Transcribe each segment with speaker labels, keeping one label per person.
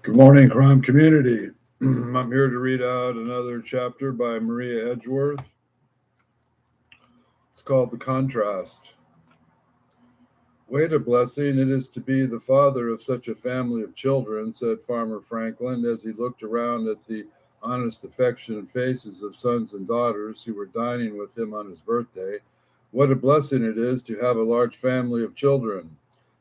Speaker 1: Good morning, crime community. I'm here to read out another chapter by Maria Edgeworth. It's called The Contrast. What a blessing it is to be the father of such a family of children, said Farmer Franklin as he looked around at the honest, affectionate faces of sons and daughters who were dining with him on his birthday. What a blessing it is to have a large family of children.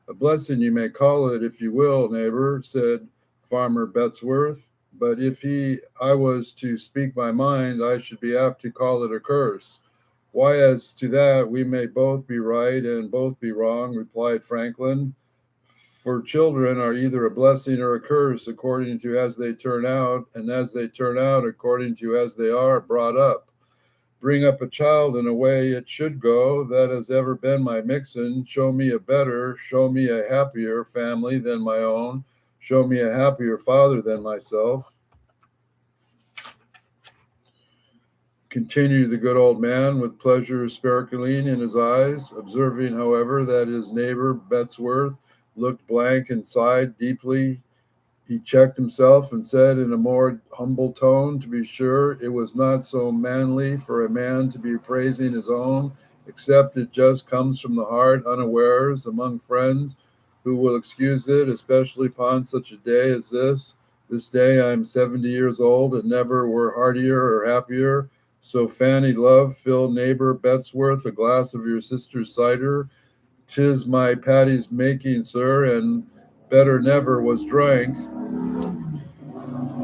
Speaker 1: A blessing you may call it if you will, neighbor, said Farmer Bettesworth. But if I was to speak my mind, I should be apt to call it a curse. Why, as to that, we may both be right and both be wrong, replied Franklin. For children are either a blessing or a curse according to as they turn out, and as they turn out according to as they are brought up. Bring up a child in a way it should go. That has ever been my mixin. Show me a better, show me a happier family than my own. Show me a happier father than myself. Continued the good old man, with pleasure sparkling in his eyes, observing, however, that his neighbor Bettesworth looked blank and sighed deeply. He checked himself and said in a more humble tone, to be sure, it was not so manly for a man to be praising his own, except it just comes from the heart, unawares, among friends who will excuse it, especially upon such a day as this. This day I'm 70 years old and never were heartier or happier. So, Fanny, love, fill neighbor Bettesworth a glass of your sister's cider. 'Tis my Patty's making, sir, and better never was drank.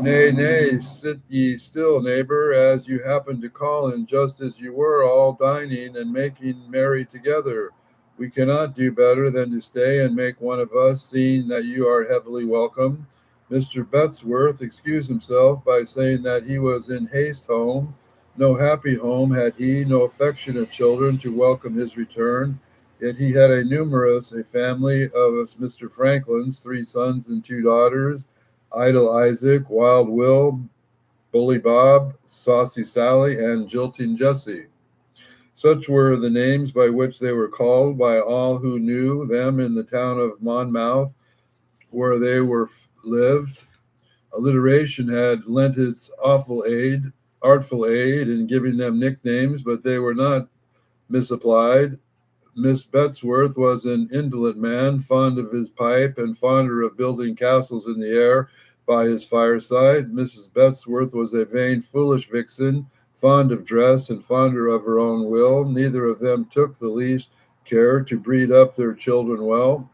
Speaker 1: Nay, nay, sit ye still, neighbor, as you happened to call in just as you were all dining and making merry together. We cannot do better than to stay and make one of us, seeing that you are heavily welcome. Mr. Bettesworth excused himself by saying that he was in haste home. No happy home had he, no affectionate children to welcome his return. Yet he had a family of us Mr. Franklin's, 3 sons and 2 daughters, Idle Isaac, Wild Will, Bully Bob, Saucy Sally, and Jilting Jessie. Such were the names by which they were called by all who knew them in the town of Monmouth, where they were lived. Alliteration had lent its artful aid in giving them nicknames, but they were not misapplied. Miss Bettesworth was an indolent man, fond of his pipe and fonder of building castles in the air by his fireside. Mrs. Bettesworth was a vain, foolish vixen, fond of dress and fonder of her own will. Neither of them took the least care to breed up their children well.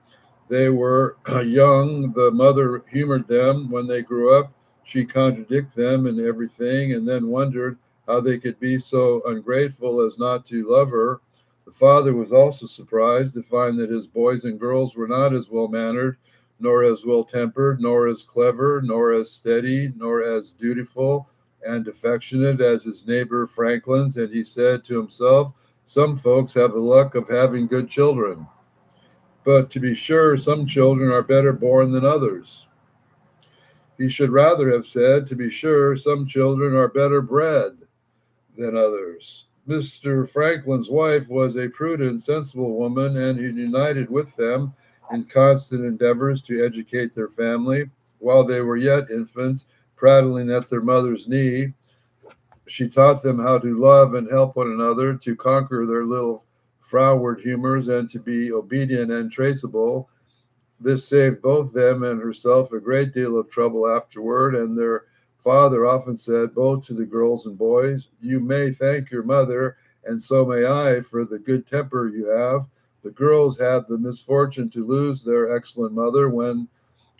Speaker 1: They were young. The mother humored them. When they grew up, she contradicted them in everything and then wondered how they could be so ungrateful as not to love her. The father was also surprised to find that his boys and girls were not as well mannered, nor as well tempered, nor as clever, nor as steady, nor as dutiful and affectionate as his neighbor Franklin's, and he said to himself, some folks have the luck of having good children. But to be sure, some children are better born than others. He should rather have said, to be sure, some children are better bred than others. Mr. Franklin's wife was a prudent, sensible woman, and he united with them in constant endeavors to educate their family. While they were yet infants, prattling at their mother's knee, she taught them how to love and help one another, to conquer their little froward humors, and to be obedient and traceable. This saved both them and herself a great deal of trouble afterward, and their father often said, both to the girls and boys, you may thank your mother, and so may I, for the good temper you have. The girls had the misfortune to lose their excellent mother when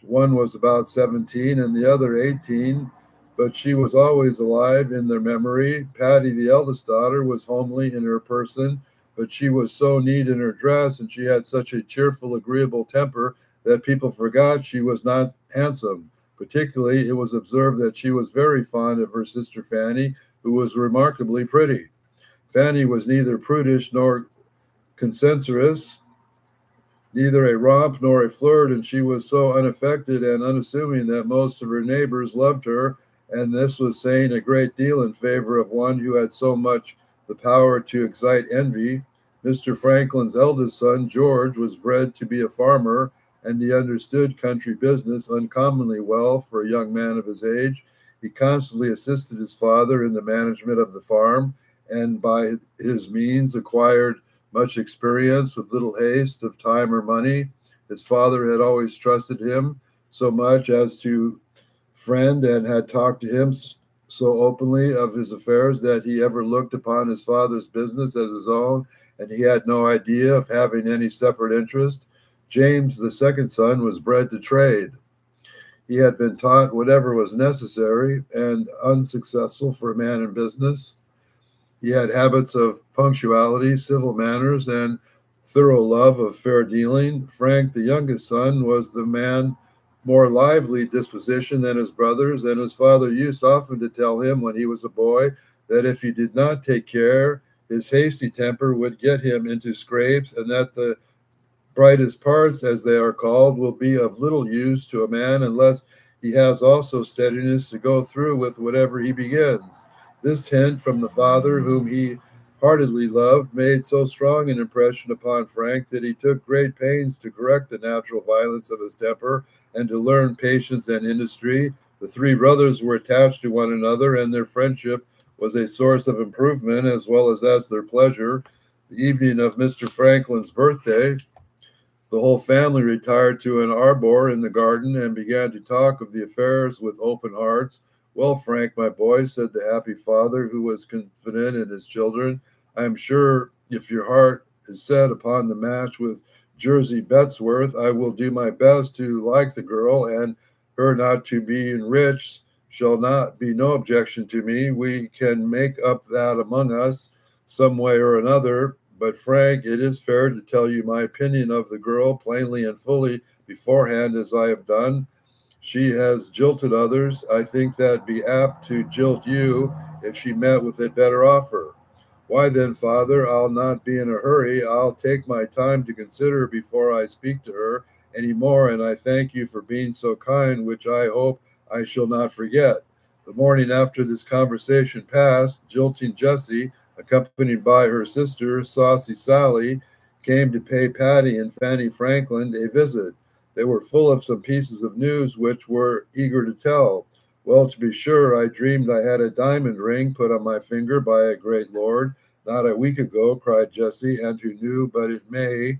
Speaker 1: one was about 17 and the other 18, but she was always alive in their memory. Patty, the eldest daughter, was homely in her person, but she was so neat in her dress, and she had such a cheerful, agreeable temper that people forgot she was not handsome. Particularly, it was observed that she was very fond of her sister Fanny, who was remarkably pretty. Fanny was neither prudish nor censorious, neither a romp nor a flirt, and she was so unaffected and unassuming that most of her neighbors loved her, and this was saying a great deal in favor of one who had so much the power to excite envy. Mr. Franklin's eldest son, George, was bred to be a farmer, and he understood country business uncommonly well for a young man of his age. He constantly assisted his father in the management of the farm, and by his means acquired much experience with little haste of time or money. His father had always trusted him so much as to friend and had talked to him so openly of his affairs that he ever looked upon his father's business as his own, and he had no idea of having any separate interest. James, the second son, was bred to trade. He had been taught whatever was necessary and unsuccessful for a man in business. He had habits of punctuality, civil manners, and thorough love of fair dealing. Frank, the youngest son, was the man more lively disposition than his brothers, and his father used often to tell him when he was a boy that if he did not take care, his hasty temper would get him into scrapes, and that the brightest parts, as they are called, will be of little use to a man unless he has also steadiness to go through with whatever he begins. This hint from the father, whom he heartily loved, made so strong an impression upon Frank that he took great pains to correct the natural violence of his temper and to learn patience and industry. The three brothers were attached to one another, and their friendship was a source of improvement as well as their pleasure. The evening of Mr. Franklin's birthday, the whole family retired to an arbor in the garden and began to talk of the affairs with open hearts. Well, Frank, my boy, said the happy father, who was confident in his children, I am sure if your heart is set upon the match with Jersey Bettesworth, I will do my best to like the girl, and her not to be rich shall not be no objection to me. We can make up that among us some way or another. But, Frank, it is fair to tell you my opinion of the girl plainly and fully beforehand, as I have done. She has jilted others. I think that be apt to jilt you if she met with a better offer. Why then, father, I'll not be in a hurry. I'll take my time to consider before I speak to her any more, and I thank you for being so kind, which I hope I shall not forget. The morning after this conversation passed, jilting Jessie, accompanied by her sister, Saucy Sally, came to pay Patty and Fanny Franklin a visit. They were full of some pieces of news which were eager to tell. Well, to be sure, I dreamed I had a diamond ring put on my finger by a great lord not a week ago, cried Jessie, and who knew but it may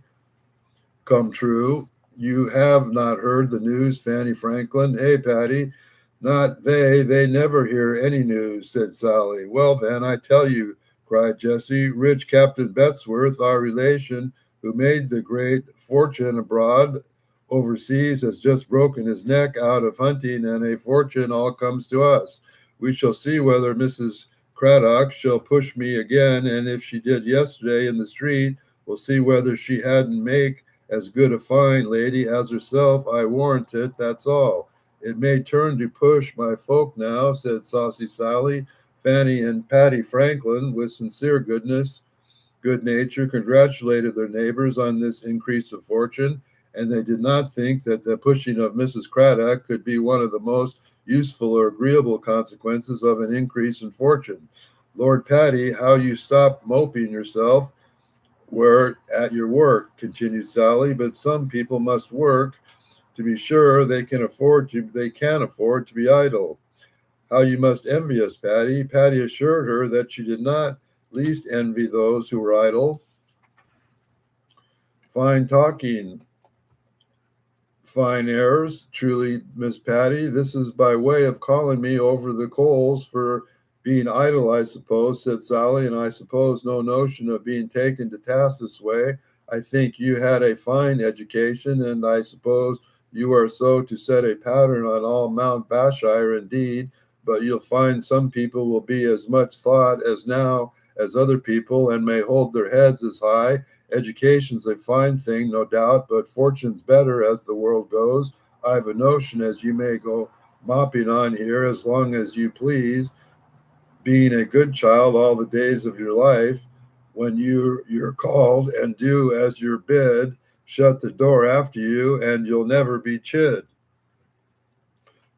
Speaker 1: come true. You have not heard the news, Fanny Franklin? Hey, Patty. Not they never hear any news, said Sally. Well, then, I tell you, cried Jessie, rich Captain Bettesworth, our relation, who made the great fortune abroad overseas, has just broken his neck out of hunting, and a fortune all comes to us. We shall see whether Mrs. Craddock shall push me again, and if she did yesterday in the street, we'll see whether she hadn't make as good a fine lady as herself. I warrant it, that's all. It may turn to push my folk now, said Saucy Sally. Fanny and Patty Franklin, with sincere good nature, congratulated their neighbors on this increase of fortune, and they did not think that the pushing of Mrs. Craddock could be one of the most useful or agreeable consequences of an increase in fortune. Lord Patty, how you stop moping yourself were at your work, continued Sally, but some people must work. To be sure, they can afford to be idle. How you must envy us, Patty. Patty assured her that she did not least envy those who were idle. Fine talking, fine airs, truly, Miss Patty. This is by way of calling me over the coals for being idle, I suppose, said Sally, and I suppose no notion of being taken to task this way. I think you had a fine education, and I suppose you are so to set a pattern on all Mount Bashire indeed, but you'll find some people will be as much thought as now as other people and may hold their heads as high. Education's a fine thing, no doubt, but fortune's better as the world goes. I've a notion as you may go mopping on here as long as you please, being a good child all the days of your life, when you're called and do as you're bid, shut the door after you, and you'll never be chid.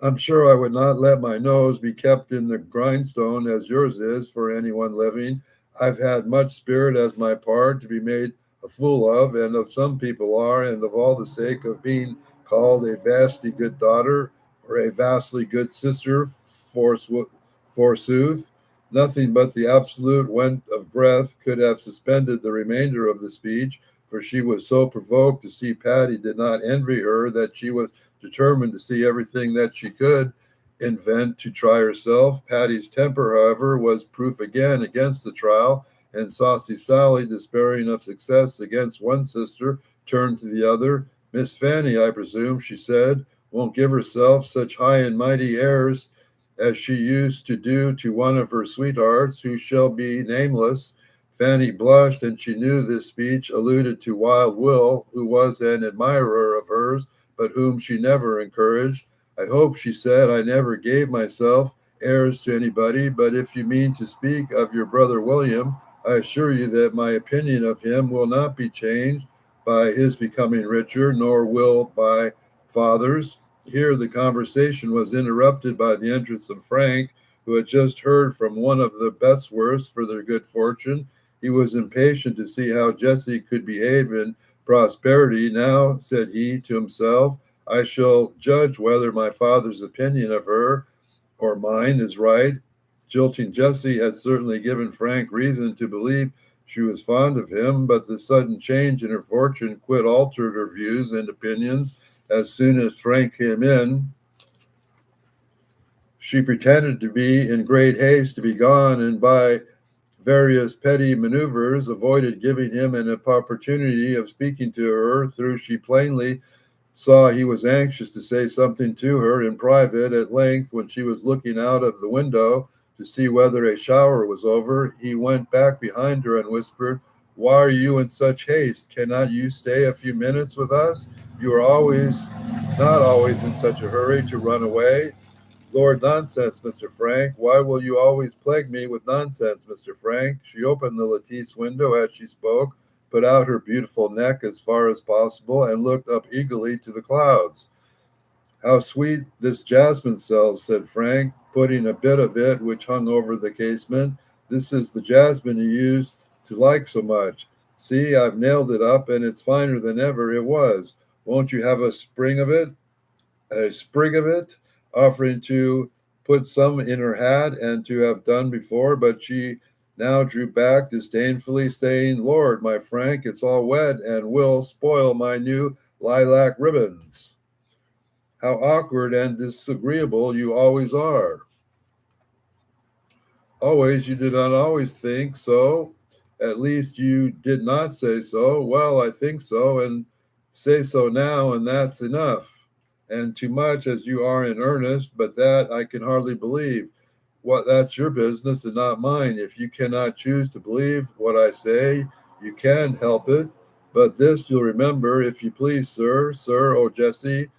Speaker 1: I'm sure I would not let my nose be kept in the grindstone as yours is for anyone living. I've had much spirit as my part to be made a fool of, and of some people are, and of all the sake of being called a vastly good daughter or a vastly good sister, forsooth, nothing but the absolute want of breath could have suspended the remainder of the speech, for she was so provoked to see Patty did not envy her that she was determined to see everything that she could invent to try herself. Patty's temper, however, was proof again against the trial, and Saucy Sally, despairing of success against one sister, turned to the other. Miss Fanny, I presume, she said, won't give herself such high and mighty airs as she used to do to one of her sweethearts, who shall be nameless. Fanny blushed, and she knew this speech alluded to Wild Will, who was an admirer of hers, but whom she never encouraged. I hope, she said, I never gave myself airs to anybody, but if you mean to speak of your brother William, I assure you that my opinion of him will not be changed by his becoming richer, nor will by father's. Here the conversation was interrupted by the entrance of Frank, who had just heard from one of the Betsworths for their good fortune. He was impatient to see how Jessie could behave in prosperity. Now, said he to himself, I shall judge whether my father's opinion of her or mine is right. Jilting Jessie had certainly given Frank reason to believe she was fond of him, but the sudden change in her fortune quite altered her views and opinions. As soon as Frank came in, she pretended to be in great haste to be gone, and by various petty maneuvers avoided giving him an opportunity of speaking to her, though she plainly saw he was anxious to say something to her in private. At length, when she was looking out of the window to see whether a shower was over, he went back behind her and whispered, Why are you in such haste? Cannot you stay a few minutes with us? You are not always in such a hurry to run away. Lord, nonsense, Mr. Frank. Why will you always plague me with nonsense, Mr. Frank? She opened the lattice window as she spoke, put out her beautiful neck as far as possible, and looked up eagerly to the clouds. How sweet this jasmine smells, said Frank, putting a bit of it which hung over the casement. This is the jasmine you used to like so much. See, I've nailed it up, and it's finer than ever it was. Won't you have a sprig of it? A sprig of it, offering to put some in her hat and to have done before, but she now drew back disdainfully, saying, Lord, my Frank, it's all wet and will spoil my new lilac ribbons. How awkward and disagreeable you always are. Always, you did not always think so. At least you did not say so. Well, I think so, and say so now, and that's enough. And too much as you are in earnest, but that I can hardly believe. What that's your business and not mine. If you cannot choose to believe what I say, you can't help it. But this you'll remember, if you please, sir, oh Jessie,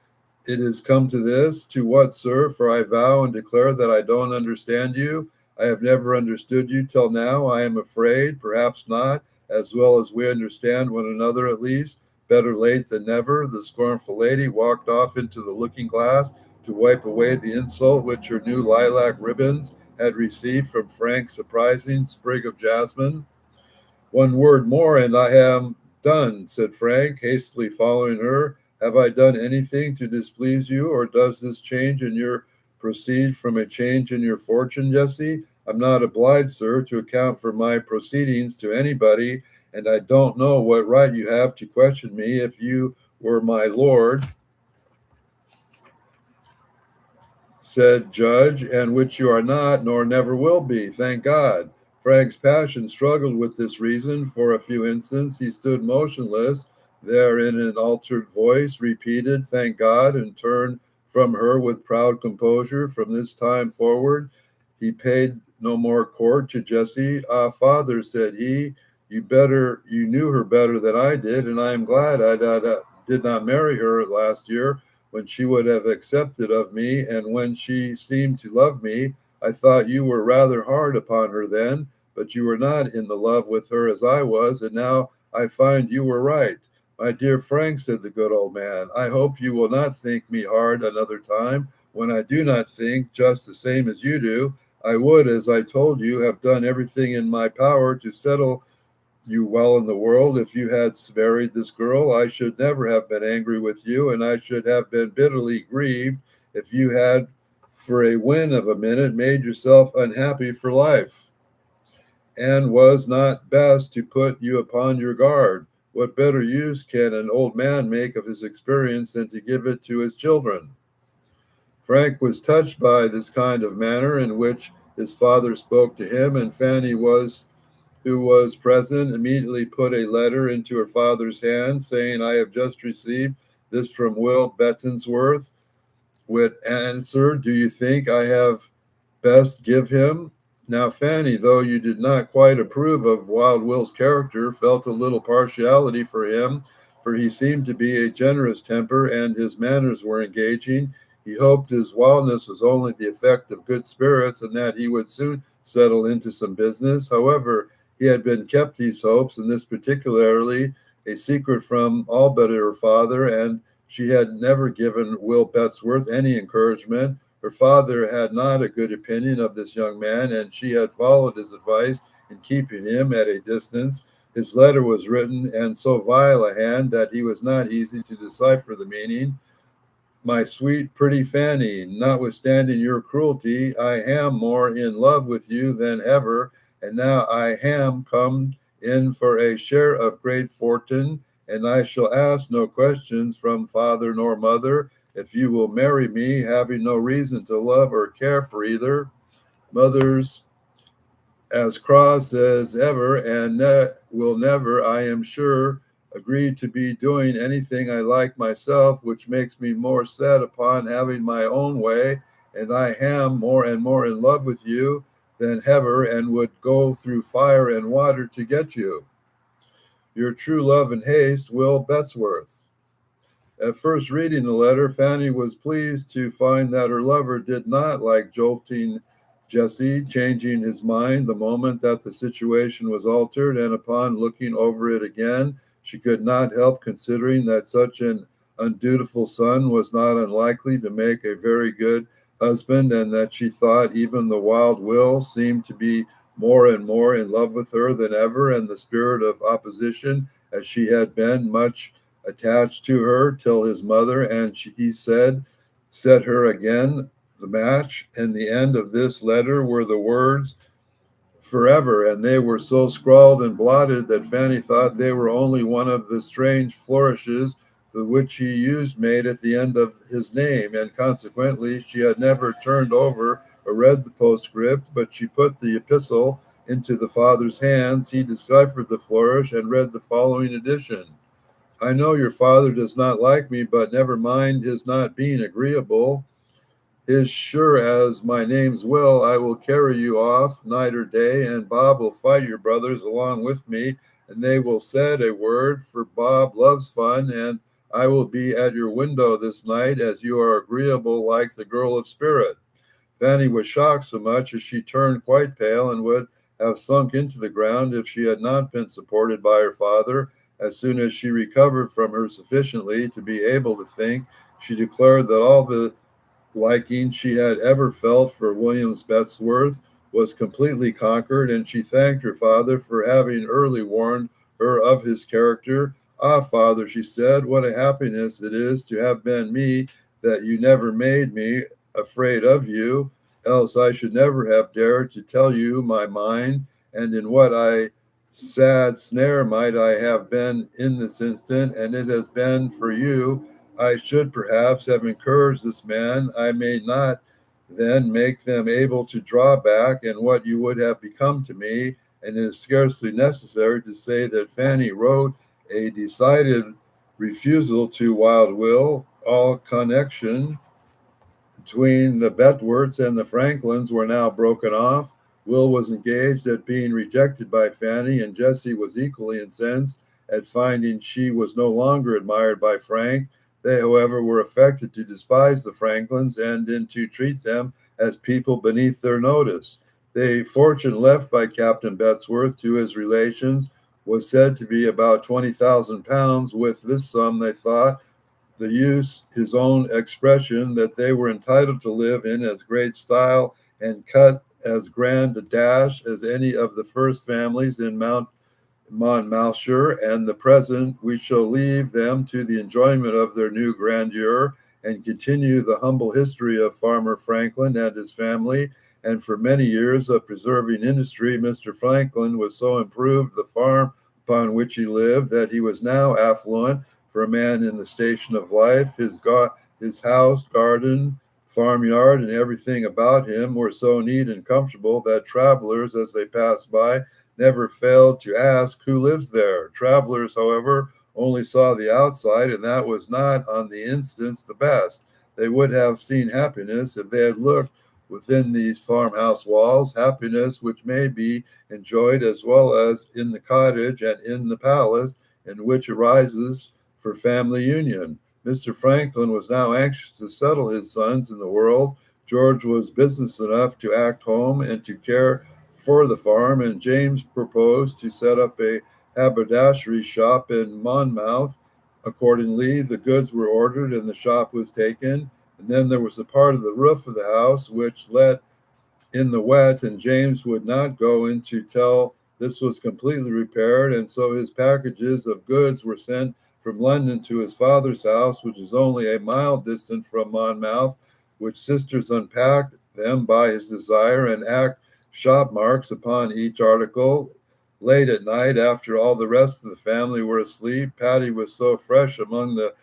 Speaker 1: it has come to this. To what, sir? For I vow and declare that I don't understand you. I have never understood you till now. I am afraid, perhaps not, as well as we understand one another at least. Better late than never. The scornful lady walked off into the looking glass to wipe away the insult which her new lilac ribbons had received from Frank's surprising sprig of jasmine. One word more, and I am done, said Frank, hastily following her. Have I done anything to displease you, or does this change in your proceed from a change in your fortune, Jessie? I'm not obliged, sir, to account for my proceedings to anybody, and I don't know what right you have to question me. If you were my lord, said Judge, and which you are not, nor never will be, thank God. Frank's passion struggled with this reason. For a few instants he stood motionless, there in an altered voice, repeated, thank God, and turned from her with proud composure. From this time forward, he paid no more court to Jessie. Ah, father, said he, you knew her better than I did, and I am glad I did not marry her last year, when she would have accepted of me, and when she seemed to love me. I thought you were rather hard upon her then, but you were not in the love with her as I was, and now I find you were right. My dear Frank, said the good old man, I hope you will not think me hard another time, when I do not think just the same as you do. I would, as I told you, have done everything in my power to settle you well in the world. If you had married this girl, I should never have been angry with you, and I should have been bitterly grieved if you had, for a whim of a minute, made yourself unhappy for life, and was not best to put you upon your guard. What better use can an old man make of his experience than to give it to his children? Frank was touched by this kind of manner in which his father spoke to him, and Fanny who was present, immediately put a letter into her father's hands, saying, I have just received this from Will Bettensworth. With answer, do you think I have best give him? Now, Fanny, though you did not quite approve of Wild Will's character, felt a little partiality for him, for he seemed to be a generous temper and his manners were engaging. He hoped his wildness was only the effect of good spirits and that he would soon settle into some business. However, he had been kept these hopes, and this particularly, a secret from all but her father, and she had never given Will Bettesworth any encouragement. Her father had not a good opinion of this young man, and she had followed his advice in keeping him at a distance. His letter was written in so vile a hand that he was not easy to decipher the meaning. My sweet, pretty Fanny, notwithstanding your cruelty, I am more in love with you than ever, and now I am come in for a share of great fortune, and I shall ask no questions from father nor mother, if you will marry me, having no reason to love or care for either. Mother's as cross as ever, and will never, I am sure, agree to be doing anything I like myself, which makes me more set upon having my own way, and I am more and more in love with you than ever, and would go through fire and water to get you. Your true love and haste, Will Bettesworth. At first reading the letter, Fanny was pleased to find that her lover did not like jolting Jessie, changing his mind the moment that the situation was altered, and upon looking over it again, she could not help considering that such an undutiful son was not unlikely to make a very good husband, and that she thought even the wild Will seemed to be more and more in love with her than ever, and the spirit of opposition, as she had been much attached to her till his mother, and he said, set her again the match. And the end of this letter were the words forever, and they were so scrawled and blotted that Fanny thought they were only one of the strange flourishes which he used made at the end of his name, and consequently she had never turned over or read the postscript, but she put the epistle into the father's hands. He deciphered the flourish and read the following addition. I know your father does not like me, but never mind his not being agreeable. His sure as my name's Will, I will carry you off night or day, and Bob will fight your brothers along with me, and they will said a word, for Bob loves fun, and I will be at your window this night, as you are agreeable like the girl of spirit. Fanny was shocked so much as she turned quite pale, and would have sunk into the ground if she had not been supported by her father. As soon as she recovered from her sufficiently to be able to think, she declared that all the liking she had ever felt for Williams Bettesworth was completely conquered, and she thanked her father for having early warned her of his character. Ah, father, she said, what a happiness it is to have been me, that you never made me afraid of you, else I should never have dared to tell you my mind, and in what I sad snare might I have been in this instant, and it has been for you. I should perhaps have encouraged this man. I may not then make them able to draw back, and what you would have become to me. And it is scarcely necessary to say that Fanny wrote a decided refusal to Wild Will. All connection between the Betworths and the Franklins were now broken off. Will was engaged at being rejected by Fanny, and Jessie was equally incensed at finding she was no longer admired by Frank. They, however, were affected to despise the Franklins and then to treat them as people beneath their notice. The fortune left by Captain Bettesworth to his relations was said to be about £20,000. With this sum, they thought, the use his own expression, that they were entitled to live in as great style and cut as grand a dash as any of the first families in Mount Monmouthshire, and the present we shall leave them to the enjoyment of their new grandeur and continue the humble history of Farmer Franklin and his family. And for many years of preserving industry, Mr. Franklin was so improved the farm upon which he lived that he was now affluent for a man in the station of life. His house, garden, farmyard, and everything about him were so neat and comfortable that travelers, as they passed by, never failed to ask who lives there. Travelers, however, only saw the outside, and that was not on the instance the best. They would have seen happiness if they had looked within these farmhouse walls, happiness which may be enjoyed as well as in the cottage and in the palace in which arises for family union. Mr. Franklin was now anxious to settle his sons in the world. George was business enough to act home and to care for the farm, and James proposed to set up a haberdashery shop in Monmouth. Accordingly, the goods were ordered and the shop was taken. And then there was the part of the roof of the house which let in the wet, and James would not go into till this was completely repaired, and so his packages of goods were sent from London to his father's house, which is only a mile distant from Monmouth, which sisters unpacked them by his desire and act shop marks upon each article. Late at night, after all the rest of the family were asleep, Patty was so fresh among the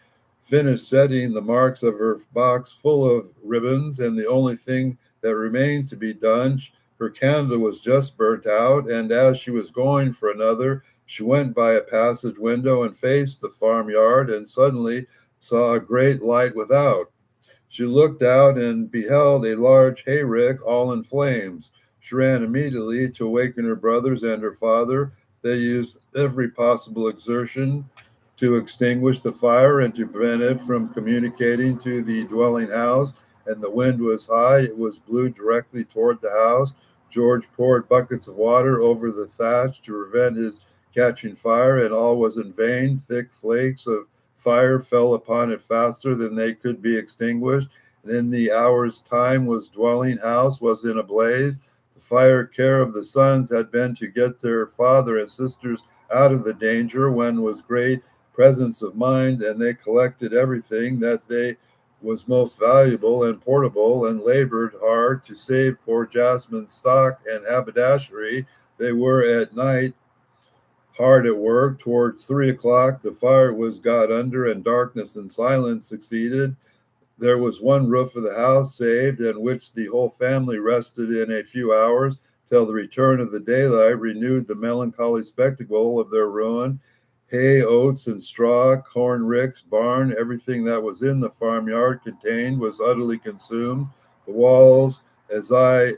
Speaker 1: finished setting the marks of her box full of ribbons, and the only thing that remained to be done, her candle was just burnt out, and as she was going for another, she went by a passage window and faced the farmyard, and suddenly saw a great light without. She looked out and beheld a large hayrick all in flames. She ran immediately to awaken her brothers and her father. They used every possible exertion to extinguish the fire and to prevent it from communicating to the dwelling house, and the wind was high. It was blew directly toward the house. George poured buckets of water over the thatch to prevent his catching fire, and all was in vain. Thick flakes of fire fell upon it faster than they could be extinguished, and in the hour's time was dwelling house was in a blaze. The fire care of the sons had been to get their father and sisters out of the danger, when was great presence of mind, and they collected everything that they was most valuable and portable, and labored hard to save poor Jasmine's stock and haberdashery. They were at night hard at work. Towards 3 o'clock, the fire was got under, and darkness and silence succeeded. There was one roof of the house saved, in which the whole family rested in a few hours, till the return of the daylight renewed the melancholy spectacle of their ruin. Hay, oats, and straw, corn ricks, barn, everything that was in the farmyard contained was utterly consumed. The walls, as I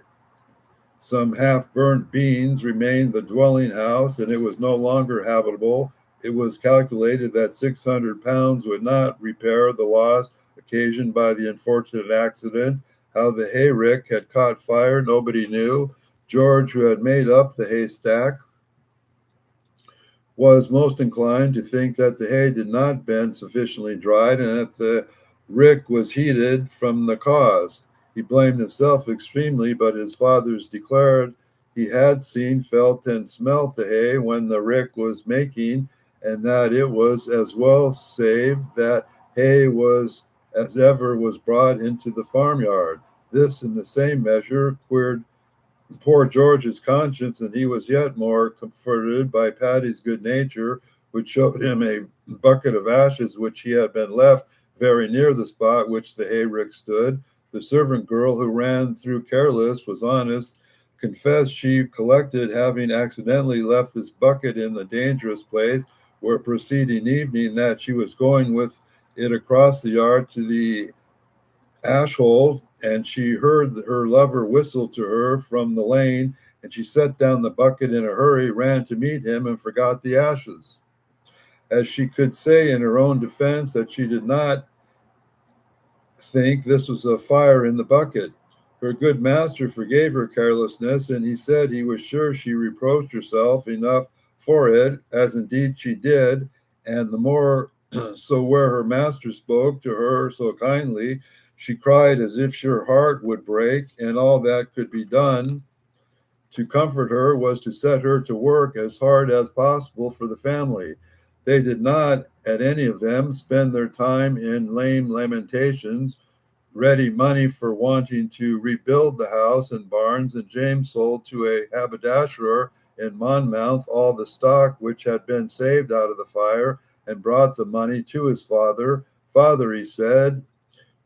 Speaker 1: some half-burnt beams remained the dwelling house, and it was no longer habitable. It was calculated that 600 pounds would not repair the loss occasioned by the unfortunate accident. How the hayrick had caught fire, nobody knew. George, who had made up the haystack, was most inclined to think that the hay did not bend sufficiently dried, and that the rick was heated from the cause. He blamed himself extremely, but his fathers declared he had seen, felt, and smelt the hay when the rick was making, and that it was as well saved that hay was as ever was brought into the farmyard. This, in the same measure, queered poor George's conscience, and he was yet more comforted by Patty's good nature, which showed him a bucket of ashes which he had been left very near the spot which the hayrick stood. The servant girl, who ran through careless, was honest, confessed she collected having accidentally left this bucket in the dangerous place, where preceding evening that she was going with it across the yard to the ash hole, and she heard her lover whistle to her from the lane, and she set down the bucket in a hurry, ran to meet him, and forgot the ashes. As she could say in her own defense that she did not think this was a fire in the bucket. Her good master forgave her carelessness, and he said he was sure she reproached herself enough for it, as indeed she did, and the more so where her master spoke to her so kindly. She cried as if her heart would break, and all that could be done To comfort her was to set her to work as hard as possible for the family. They did not, at any of them, spend their time in lame lamentations, ready money for wanting to rebuild the house and barns, and James sold to a haberdasher in Monmouth all the stock which had been saved out of the fire, and brought the money to his father. Father, he said,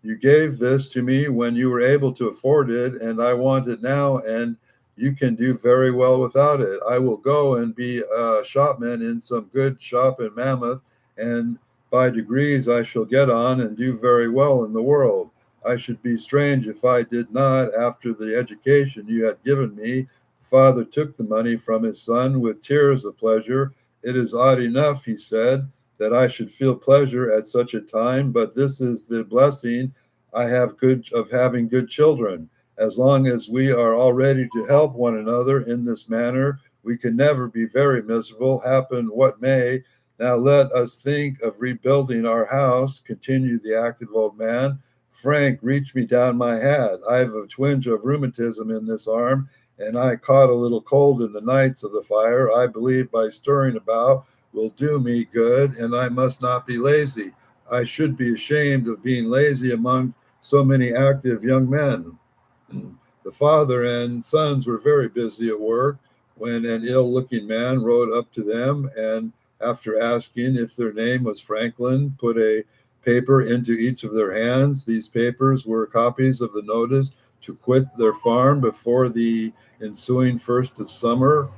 Speaker 1: you gave this to me when you were able to afford it, and I want it now, and you can do very well without it. I will go and be a shopman in some good shop in Mammoth, and by degrees I shall get on and do very well in the world. I should be strange if I did not, after the education you had given me. The father took the money from his son with tears of pleasure. It is odd enough, he said, that I should feel pleasure at such a time, but this is the blessing I have good of having good children. As long as we are all ready to help one another in this manner, we can never be very miserable, happen what may. Now let us think of rebuilding our house, continued the active old man. Frank, reach me down my hat. I have a twinge of rheumatism in this arm, and I caught a little cold in the nights of the fire. I believe by stirring about will do me good, and I must not be lazy. I should be ashamed of being lazy among so many active young men. The father and sons were very busy at work when an ill-looking man rode up to them, and after asking if their name was Franklin, put a paper into each of their hands. These papers were copies of the notice to quit their farm before the ensuing first of summer.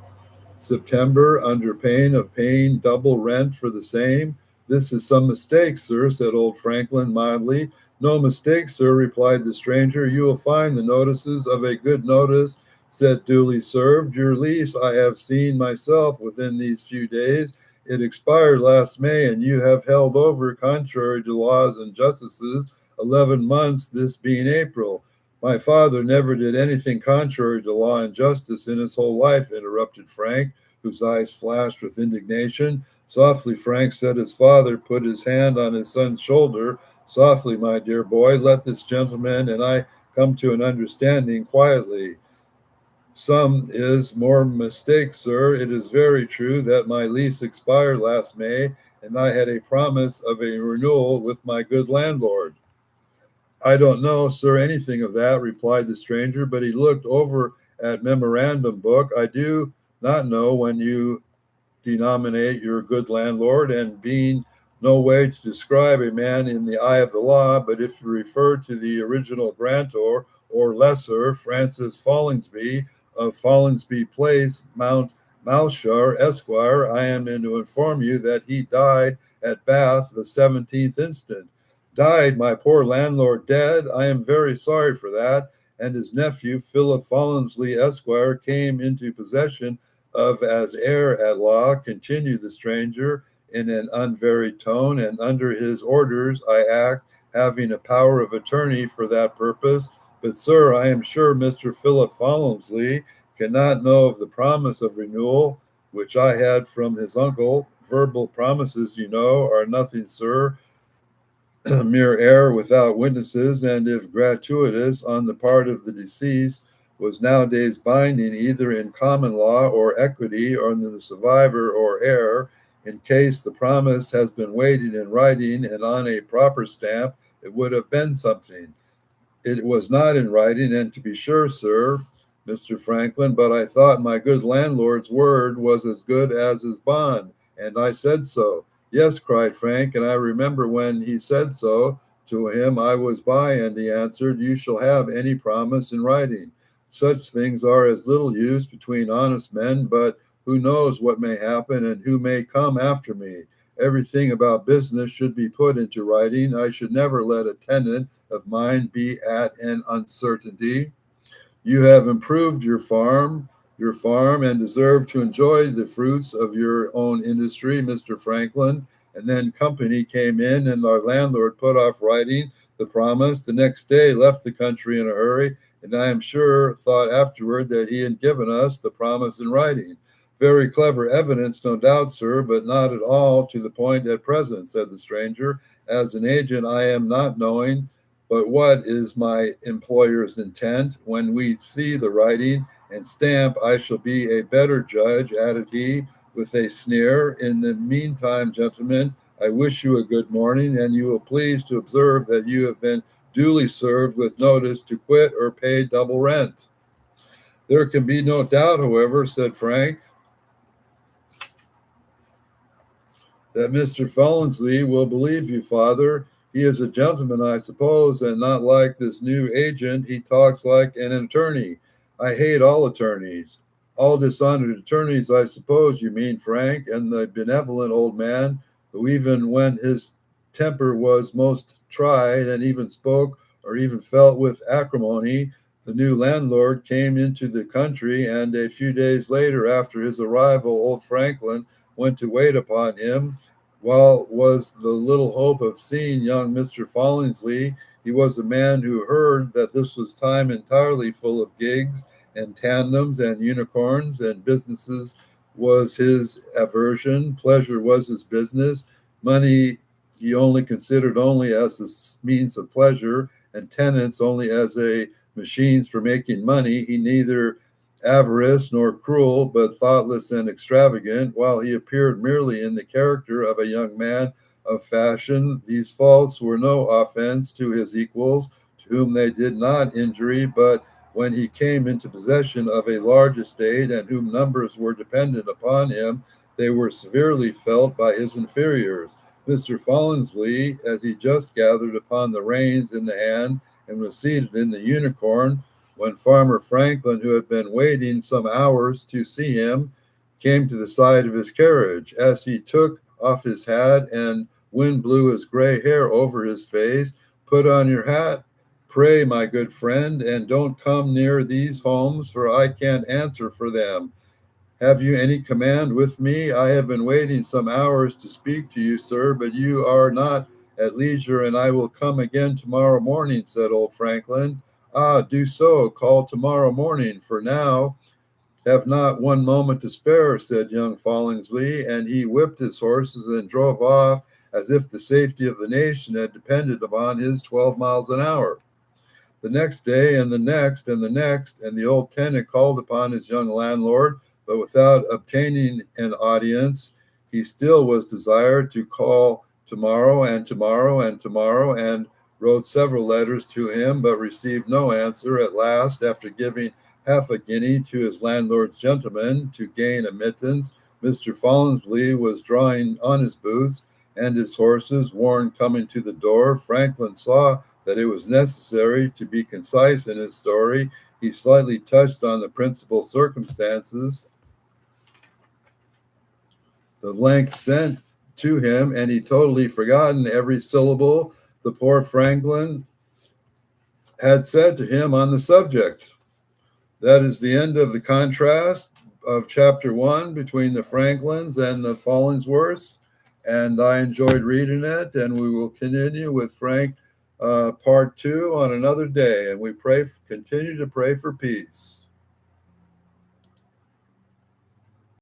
Speaker 1: September, under pain of paying double rent for the same. This is some mistake, sir, said old Franklin mildly. No mistake, sir, replied the stranger. You will find the notices of a good notice, said duly served. Your lease I have seen myself within these few days. It expired last May, and you have held over, contrary to laws and justices, 11 months, this being April. My father never did anything contrary to law and justice in his whole life, interrupted Frank, whose eyes flashed with indignation. Softly, Frank, said his father, put his hand on his son's shoulder. Softly, my dear boy, let this gentleman and I come to an understanding quietly. Some is more mistake, sir. It is very true that my lease expired last May, and I had a promise of a renewal with my good landlord. I don't know, sir, anything of that, replied the stranger, but he looked over at memorandum book. I do not know when you denominate your good landlord, and being no way to describe a man in the eye of the law, but if you refer to the original grantor or lessor, Francis Follingsby of Follingsby Place, Mount Malshar, Esquire, I am in to inform you that he died at Bath the 17th instant. Died, my poor landlord dead? I am very sorry for that. And his nephew, Philip Follinsley, Esquire, came into possession of as heir at law, continued the stranger in an unvaried tone, and under his orders I act, having a power of attorney for that purpose. But, sir, I am sure Mr. Philip Follinsley cannot know of the promise of renewal which I had from his uncle. Verbal promises, you know, are nothing, sir, mere error without witnesses, and if gratuitous on the part of the deceased, was nowadays binding either in common law or equity on the survivor or heir. In case the promise has been waiting in writing and on a proper stamp, it would have been something. It was not in writing, and to be sure, sir, Mr. Franklin, but I thought my good landlord's word was as good as his bond, and I said so. Yes, cried Frank, and I remember when he said so to him, I was by, and he answered, you shall have any promise in writing. Such things are as little use between honest men, but who knows what may happen and who may come after me. Everything about business should be put into writing. I should never let a tenant of mine be at an uncertainty. You have improved your farm, and deserve to enjoy the fruits of your own industry, Mr. Franklin. And then company came in, and our landlord put off writing the promise. The next day left the country in a hurry, and I am sure thought afterward that he had given us the promise in writing. Very clever evidence, no doubt, sir, but not at all to the point at present, said the stranger. As an agent, I am not knowing But what is my employer's intent? When we see the writing and stamp, I shall be a better judge, added he with a sneer. In the meantime, gentlemen, I wish you a good morning, and you will please to observe that you have been duly served with notice to quit or pay double rent. There can be no doubt, however, said Frank, that Mr. Fellensley will believe you, father. He is a gentleman, I suppose, and not like this new agent. He talks like an attorney. I hate all attorneys. All dishonored attorneys, I suppose you mean, Frank, and the benevolent old man who, even when his temper was most tried and even spoke or even felt with acrimony, the new landlord came into the country, and a few days later, after his arrival, old Franklin went to wait upon him. While was the little hope of seeing young Mr. Fallingsley, he was a man who heard that this was time entirely full of gigs and tandems and unicorns, and businesses was his aversion, pleasure was his business, money he only considered only as a means of pleasure, and tenants only as a machines for making money. He neither avarice nor cruel, but thoughtless and extravagant, while he appeared merely in the character of a young man of fashion. These faults were no offense to his equals, to whom they did not injury, but when he came into possession of a large estate and whom numbers were dependent upon him, they were severely felt by his inferiors. Mr. Fallingsley, as he just gathered upon the reins in the hand and was seated in the unicorn, when Farmer Franklin, who had been waiting some hours to see him, came to the side of his carriage. As he took off his hat and wind blew his gray hair over his face, put on your hat, pray, my good friend, and don't come near these homes, for I can't answer for them. Have you any command with me? I have been waiting some hours to speak to you, sir, but you are not at leisure, and I will come again tomorrow morning, said old Franklin. Ah, do so. Call tomorrow morning. For now, have not one moment to spare, said young Fallingsley, and he whipped his horses and drove off as if the safety of the nation had depended upon his 12 miles an hour. The next day, and the next, and the next, and the old tenant called upon his young landlord, but without obtaining an audience. He still was desired to call tomorrow and tomorrow and tomorrow, and wrote several letters to him, but received no answer. At last, after giving half a guinea to his landlord's gentleman to gain admittance, Mr. Fallingsley was drawing on his boots and his horses, Warren coming to the door. Franklin saw that it was necessary to be concise in his story. He slightly touched on the principal circumstances the length sent to him, and he totally forgotten every syllable the poor Franklin had said to him on the subject. That is the end of the contrast of chapter 1 between the Franklins and the Fallingsworths, and I enjoyed reading it, and we will continue with Frank part 2 on another day, and we continue to pray for peace.